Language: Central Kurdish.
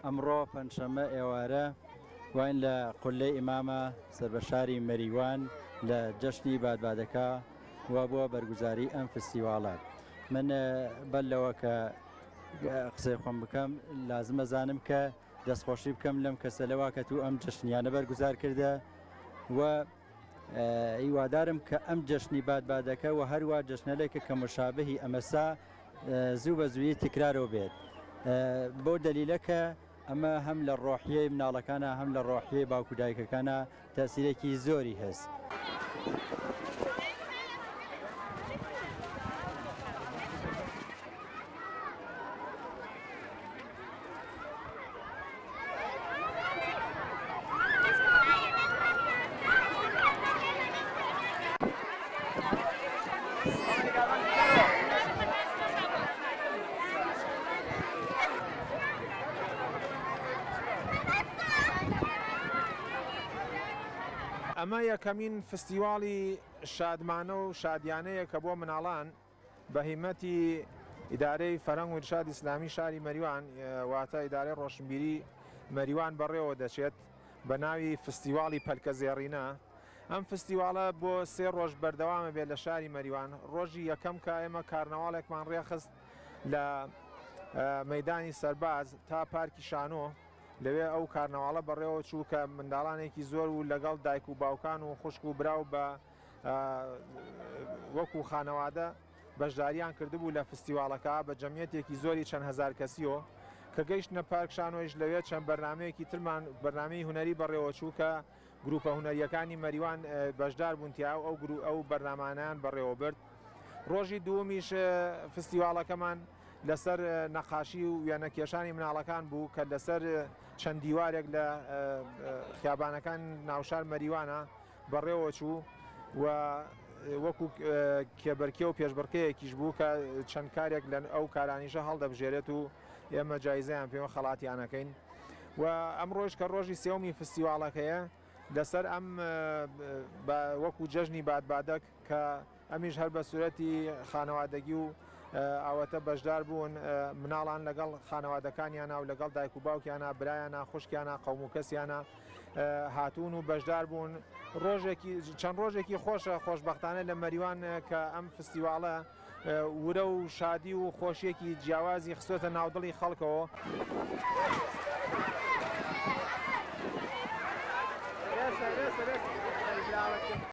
ئەمڕۆ پەنجشەممە ئێوارە وین لە قولەی ئیمامە سەربەشاری مەریوان لە جەشنی بادبادەکە وا بووە بەرگوزاری ئەم فستیواڵە. من بەلەوە کە قسەی خۆم بکەم لازمە زانم کە دەستخۆشی بکەم لەم کەسە لەوا کە تو ئەم جەشنیانە بەرگوزار کردە و هیوادارم کە ئەم جەشنی بادبادەکە و هەروە جەشنەلێکە کە مشابهی ئەمەسا زوو بە زووی تکرارەوە بێت بۆ دەلیلەکە ئەمە هەم لە ڕۆحیەی مناڵەکانە هەم لە ڕۆحیەی باوکو دایکەکانە تەسیرێکی زۆری هەست. ئەمە یەکەمین فستیواڵی شادمانە و شادیانەیە کە بۆ مناڵان بە هیمەتی ئیدارەی فەرهەنگ و ئیرشادی ئیسلامی شاری مەریوان واتە ئیدارەی ڕۆشنبیری مەریوان بەڕێوە دەچێت بە ناوی فستیواڵی پەلکە زێڕینە. ئەم فستیواڵە بۆ 3 ڕۆژ بەردەوامە بێت لە شاری مەریوان. ڕۆژی یەکەم کە ئێمە کارنەواڵێکمان ڕێخست لە مەیدانی سەرباز تا پارکی شانۆ لەوێ ئەو کارنەواڵە بەڕێوە چوو کە منداڵانێکی زۆر و لەگەڵ دایک و باوکان و خوشک و براو بە وەکو خانەوادە بەشداریان کردبوو لە فستیواڵەکە بە جەمیەتێکی زۆری چەند هەزار کەسیەوە کە گەیشتنە پارک شانۆیش لەوێ چەند بەرنمەیەکی ترمان بەرنامەی هونەری بەڕێوە چوو کە گروپە هونەریەکانی مەریوان بەشدار بوون تیا ئەو بەرنامانیان بەڕێوە برد. ڕۆژی دووەمیش فستیواڵەکەمان لەسەر نەقاشی و وێنەکێشانی مناڵەکان بوو کە لەسەر چەند دیوارێک لە خیابانەکان ناوشار مەریوانە بەڕێوە چوو و وەکو کێبەرکێ و پێشبڕکەیەکیش بوو کە چەند کارێک لە ئەو کارانیشە هەڵدەبژێرێت و ئێمە جایزەیان پێوە خەڵاتیانەکەین. و ئەم ڕۆژ کە ڕۆژی سێومی فستیواڵەکەیە لەسەر ئەم وەکو جەژنی بادبادەک کە ئەمیش هەر بە سورەتی خانەوادەگی و ئەوەتە بەشدار بوون مناڵان لەگەڵ خانەوادەکانیانە و لەگەڵ دایک و باوکیانە برایانە خوشکیانە قەوم و کەسیانە هاتوون و بەشدار بوون. چەند ڕۆژێکی خۆشە خۆشبەختانە لە مەریوان کە ئەم فستیواڵە ورە و شادی و خۆشیەکی جیاوازی خستۆتە ناودڵی خەڵکەوە.